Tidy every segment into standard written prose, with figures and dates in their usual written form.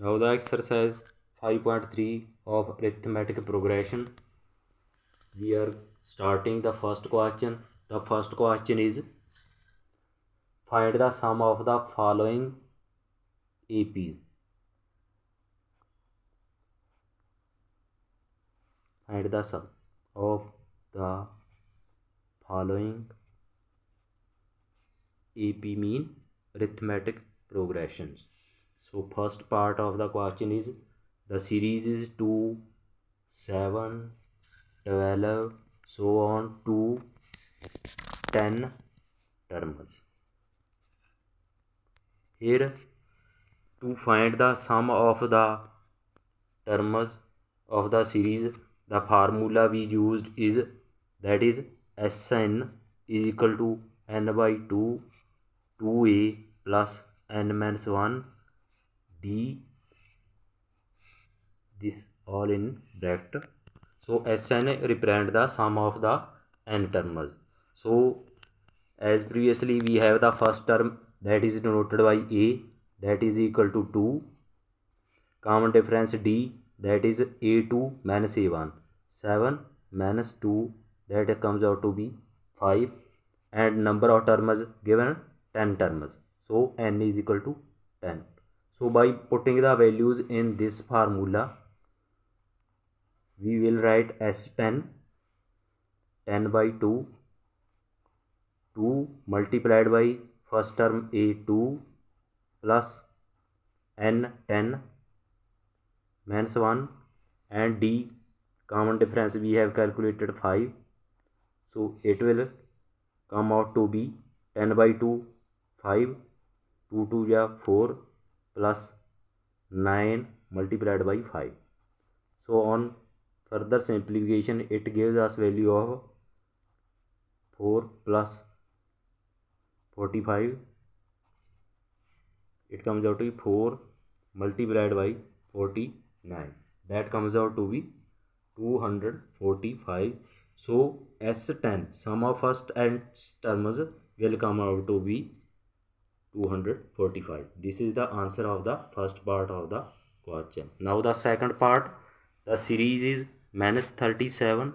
Now the exercise 5.3 of arithmetic progression. We are starting the first question. The first question is find the sum of the following APs. Find the sum of the following AP mean arithmetic progressions. So first part of the question is the series is 2, 7, 12, so on to 10 terms. Here to find the sum of the terms of the series, the formula we used is that is Sn is equal to n by 2 2a plus n minus 1 d, this all in bracket. So Sn represent the sum of the n terms. So as previously we have the first term that is denoted by a, that is equal to 2, common difference d, that is a2 minus a1, 7 minus 2, that comes out to be 5, and number of terms given 10 terms, so n is equal to 10. So by putting the values in this formula, we will write S10 10 by 2 2 multiplied by first term a2 plus n 10 minus 1 and d, common difference we have calculated 5, so it will come out to be 10 by 2 5, 2 2 ja 4 plus 9 multiplied by 5. So on further simplification it gives us value of 4 plus 45, it comes out to be 4 multiplied by 49, that comes out to be 245. So S10 sum of first and terms will come out to be 245. This is the answer of the first part of the question. Now the second part, the series is minus 37,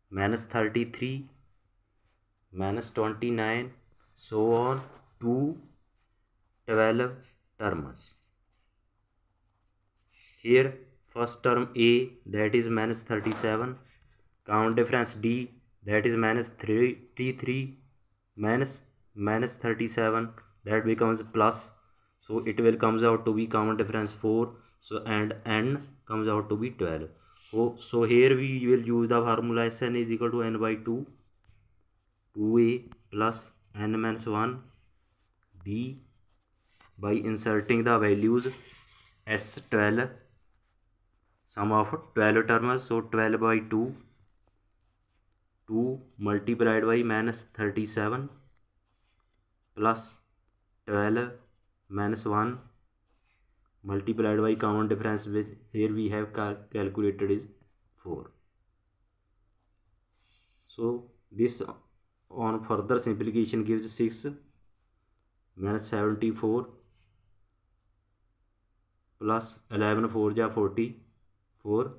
minus 33, minus 29, so on to 12 terms. Here first term a, that is minus 37, common difference d, that is minus 33 minus 37, that becomes plus, so it will comes out to be common difference 4, so and n comes out to be 12. So here we will use the formula Sn is equal to n by 2 2a plus n minus 1 d, by inserting the values S12 sum of 12 terms, so 12 by 2 2 multiplied by minus 37 plus 12 minus 1 multiplied by common difference with here we have calculated is 4. So this on further simplification gives 6 minus 74 plus 11 4 ja 44,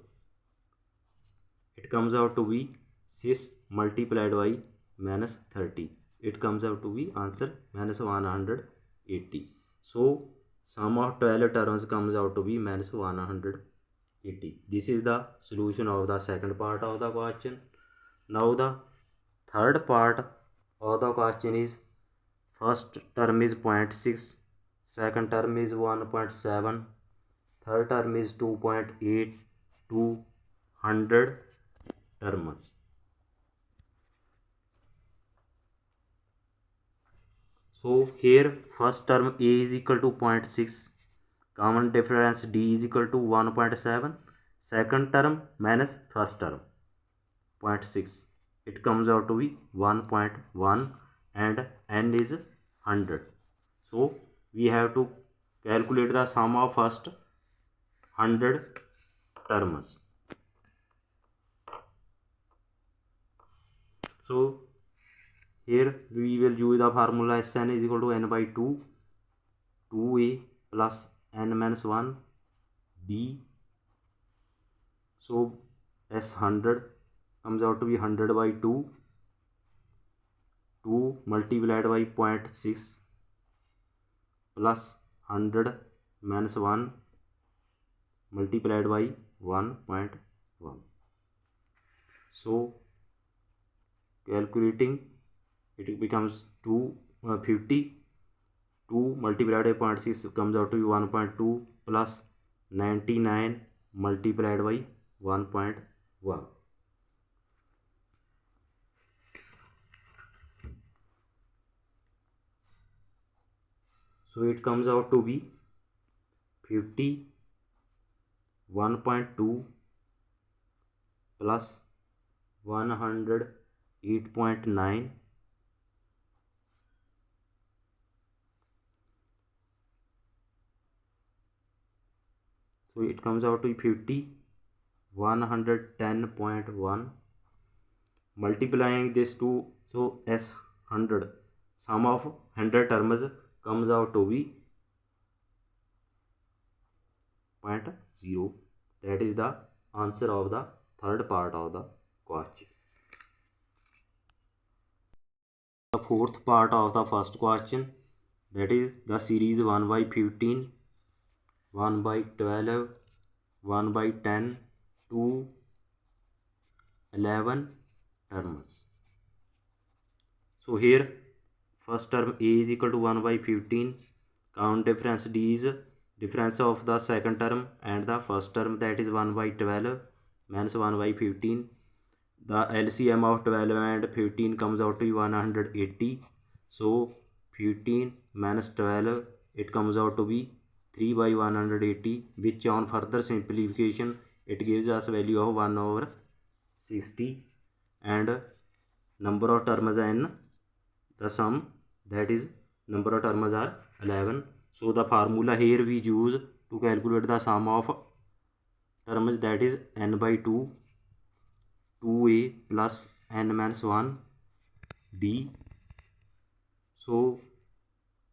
it comes out to be 6 multiplied by minus 30, it comes out to be answer minus 180. So sum of 12 terms comes out to be minus 180. This is the solution of the second part of the question. Now the third part of the question is first term is 0.6, second term is 1.7, third term is 2.8 to 100 terms. So here first term a is equal to 0.6, common difference d is equal to 1.7, second term minus first term 0.6, it comes out to be 1.1 and n is 100. So we have to calculate the sum of first 100 terms. So here we will use the formula Sn is equal to n by 2 2a plus n minus 1 d. So s 100 comes out to be 100 by 2 multiplied by 0.6 plus 100 minus 1 multiplied by 1.1. So calculating, it becomes 50. 2 multiplied by 0.6 comes out to be 1.2 plus 99 multiplied by 1.1. So it comes out to be 51.2 plus 108.9 . So it comes out to 110.1. Multiplying this to, so s 100, sum of 100 terms comes out to be 0.0. That is the answer of the third part of the question. The fourth part of the first question, that is the series 1 by 15, 1 by 12, 1 by 10 to 11 terms. So here first term a is equal to 1 by 15. Count difference d is difference of the second term and the first term, that is 1 by 12 minus 1 by 15. The LCM of 12 and 15 comes out to be 180. So 15 minus 12, it comes out to be 3 by 180, which on further simplification it gives us value of 1 over 60, and number of terms in the sum, that is number of terms are 11. So the formula here we use to calculate the sum of terms, that is n by 2 2a plus n minus 1 d. So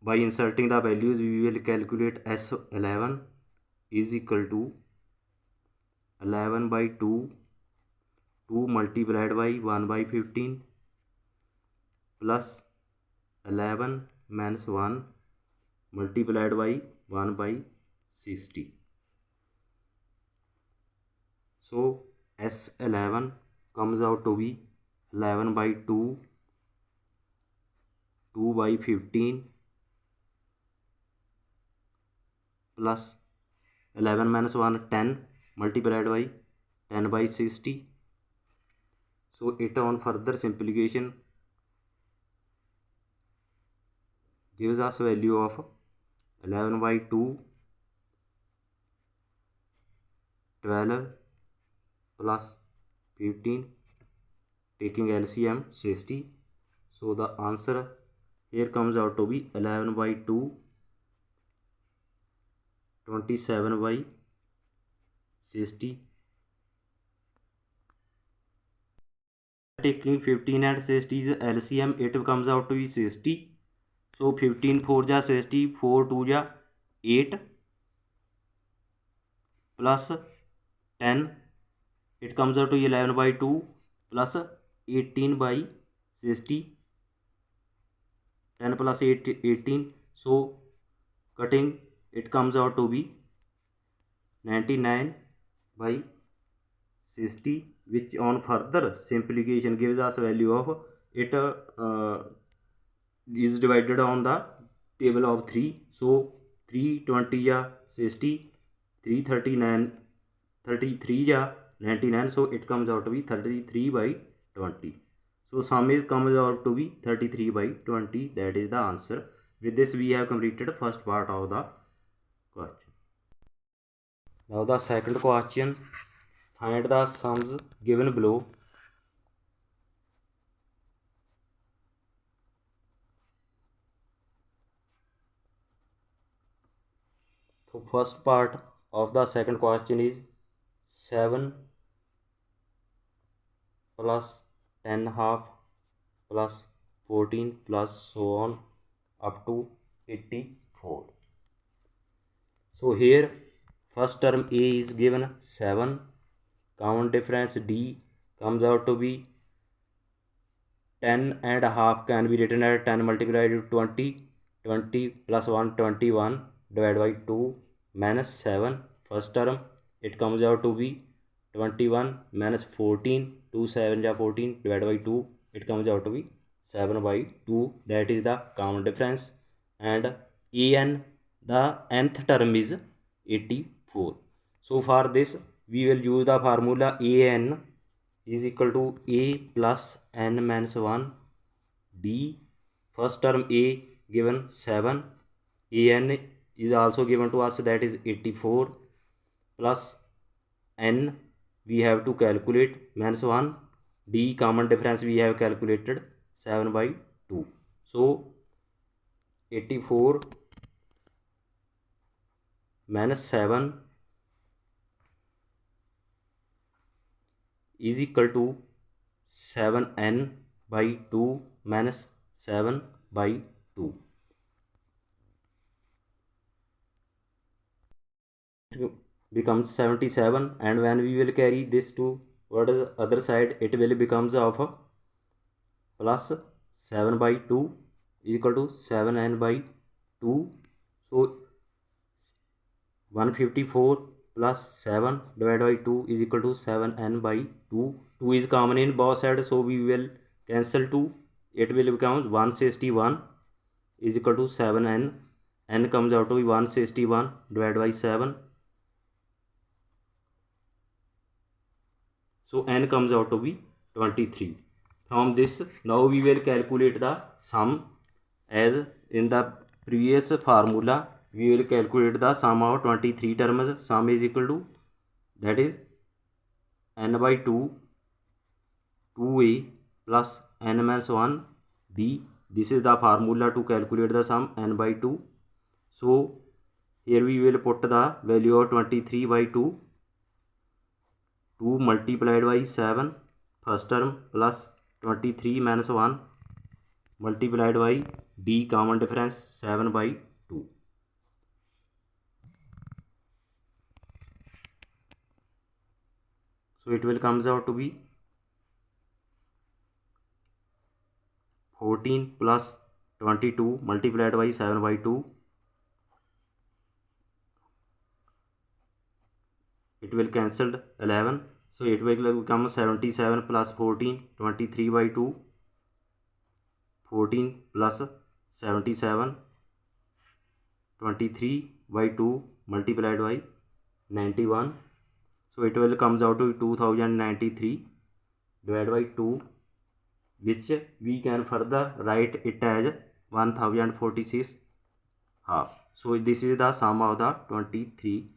by inserting the values we will calculate s11 is equal to 11 by 2 multiplied by 1 by 15 plus 11 minus 1 multiplied by 1 by 60. So s11 comes out to be 11 by 2 by 15 plus 11 minus 1 10 multiplied by 10 by 60. So it on further simplification gives us value of 11 by 2 12 plus 15, taking LCM 60. So the answer here comes out to be 11 by 2 27 by 60. Taking 15 and 60 is LCM, it comes out to be 60. So 15 4 ja 60, 4 2 ja 8 plus 10, it comes out to 11 by 2 plus 18 by 60, 10 plus 8 18. So cutting, it comes out to be 99 by 60, which on further simplification gives us value of it is divided on the table of 3. So 320 ja 60, 339 33 ja 99. So it comes out to be 33 by 20. So sum is comes out to be 33 by 20. That is the answer. With this we have completed first part of the question. Now the second question, find the sums given below. So first part of the second question is 7 plus 10 half plus 14 plus so on up to 84. So here first term A is given 7, common difference D comes out to be 10 and a half, can be written as 10 multiplied with 20, 20 plus 1, 21 divided by 2 minus 7. First term it comes out to be 21 minus 14, 2 7 ja 14 divided by 2, it comes out to be 7 by 2, that is the common difference. And En, the nth term is 84. So for this we will use the formula En is equal to A plus n minus 1 D. First term A given 7, An is also given to us, that is 84, plus n we have to calculate minus 1, D common difference we have calculated 7 by 2. So 84 minus 7 is equal to 7n by 2 minus 7 by 2. It becomes 77, and when we will carry this to what is the other side, it will becomes of plus 7 by 2 is equal to 7n by 2. So 154 plus 7 divided by 2 is equal to 7n by 2. 2 is common in both sides, so we will cancel 2. It will become 161 is equal to 7n. N comes out to be 161 divided by 7. So n comes out to be 23. From this now we will calculate the sum. As in the previous formula, we will calculate the sum of 23 terms. Sum is equal to, that is n by 2 2a plus n minus 1 b. This is the formula to calculate the sum, n by 2. So here we will put the value of 23 by 2, 2 multiplied by 7 first term, plus 23 minus 1 multiplied by D common difference 7 by 2. So it will comes out to be 14 plus 22 multiplied by 7 by 2. It will cancel 11. So it will become 77 plus 14, 23 by 2. 14 plus 77, 23 by 2 multiplied by 91. So it will comes out to 2093 divided by 2, which we can further write it as 1046 half. So this is the sum of the 23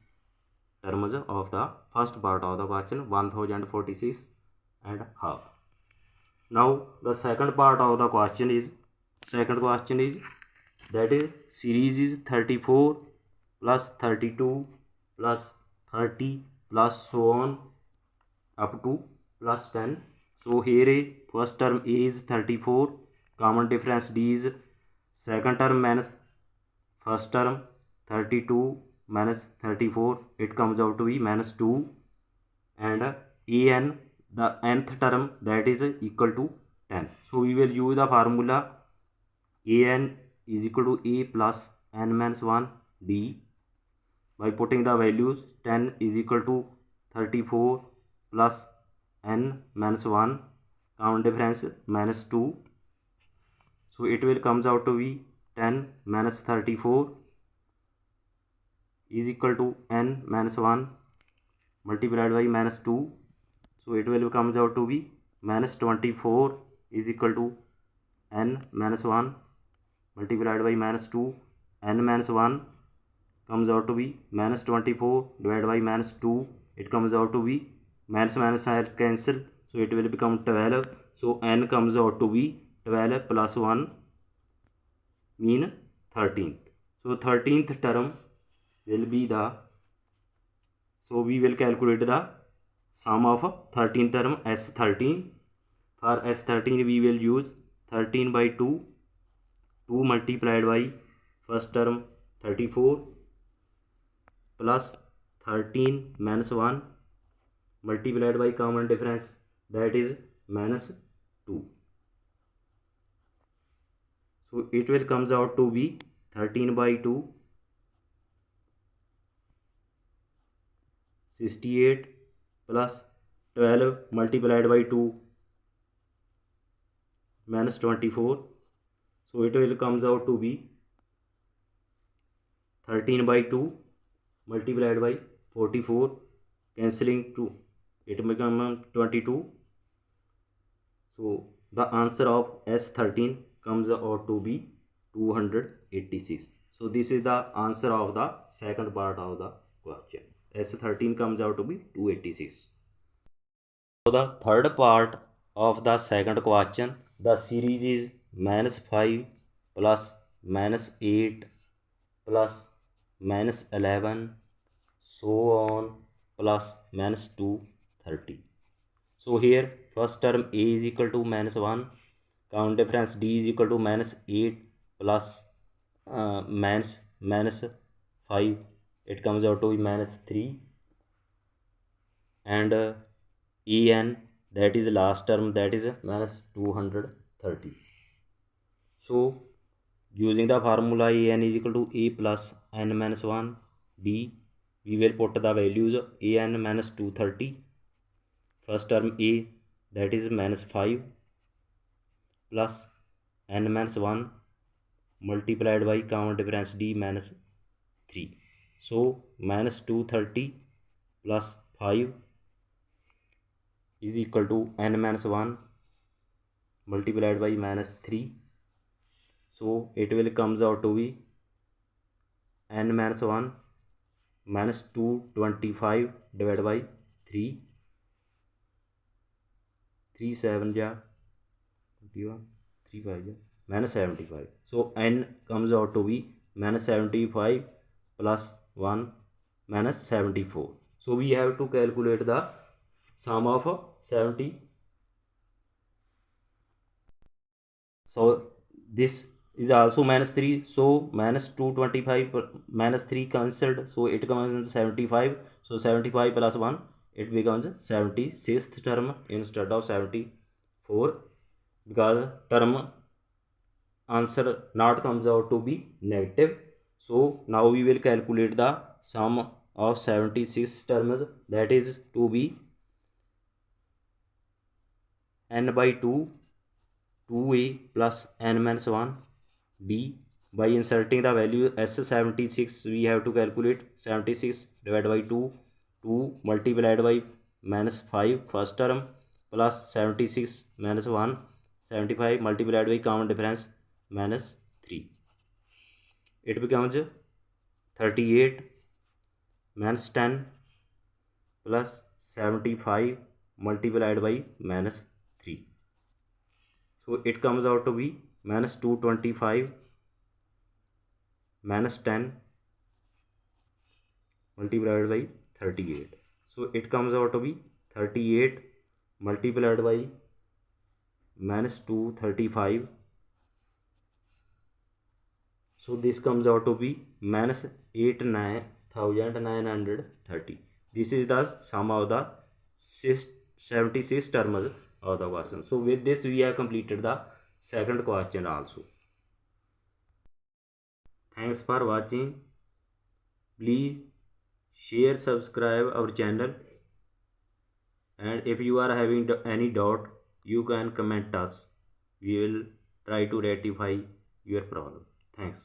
terms of the first part of the question, 1046 and half. Now the second part of the question is, that is series is 34 plus 32 plus 30 plus so on up to plus 10. So here a first term A is 34, common difference D is second term minus first term 32 minus 34, it comes out to be minus 2, and an, the nth term, that is equal to 10. So we will use the formula an is equal to a plus n minus 1 d. By putting the values, 10 is equal to 34 plus n minus 1, common difference minus 2. So it will comes out to be 10 minus 34 is equal to n minus 1 multiplied by minus 2. So it will comes out to be minus 24 is equal to n minus 1 multiplied by minus 2. N minus 1 comes out to be minus 24 divided by minus 2. It comes out to be minus minus are cancel, so it will become 12. So n comes out to be 12 plus 1 mean 13th. So 13th term will be the, so we will calculate the sum of 13th term S13. For S13 we will use 13 by 2, 2 multiplied by first term 34 plus 13 minus 1 multiplied by common difference, that is minus 2. So it will comes out to be 13 by 2 68 plus 12 multiplied by 2 minus 24. So it will comes out to be 13 by 2 multiplied by 44, cancelling 2, it becomes 22. So the answer of S13 comes out to be 286. So this is the answer of the second part of the question. S13 comes out to be 286. So the third part of the second question, the series is -5 plus -8 plus -11 so on plus -230. So here first term a is equal to -1, count difference d is equal to -8 plus -5, it comes out to be -3, and en, that is last term, that is -230. So using the formula an is equal to a plus n minus 1 d, we will put the values an minus 230, first term a, that is -5 plus n minus 1 multiplied by common difference d -3. So -230 plus 5 is equal to n minus 1 multiplied by -3. So it will comes out to be n minus 1 minus 225 divided by 3, 3 7 ja 21, 3 5 ja -75. So n comes out to be -75 plus 1 -74. So we have to calculate the sum of 70. So this is also -3. So -225 -3 cancelled, so it becomes 75. So 75 plus 1, it becomes 76th term instead of 74, because term answer not comes out to be negative. So now we will calculate the sum of 76 terms, that is to be n by 2 2a plus n minus 1 d. By inserting the value S76, we have to calculate 76 divided by 2, 2 multiplied by -5 first term plus 76 minus 1, 75 multiplied by common difference -3. It becomes 38 minus 10 plus 75 multiplied by -3. So it comes out to be -225 minus 10 multiplied by 38. So it comes out to be 38 multiplied by -235. So this comes out to be -89,930. This is the sum of the 76 terms of the question. So with this we have completed the second question also. Thanks for watching. Please share, subscribe our channel, and if you are having any doubt, you can comment us. We will try to rectify your problem. Thanks.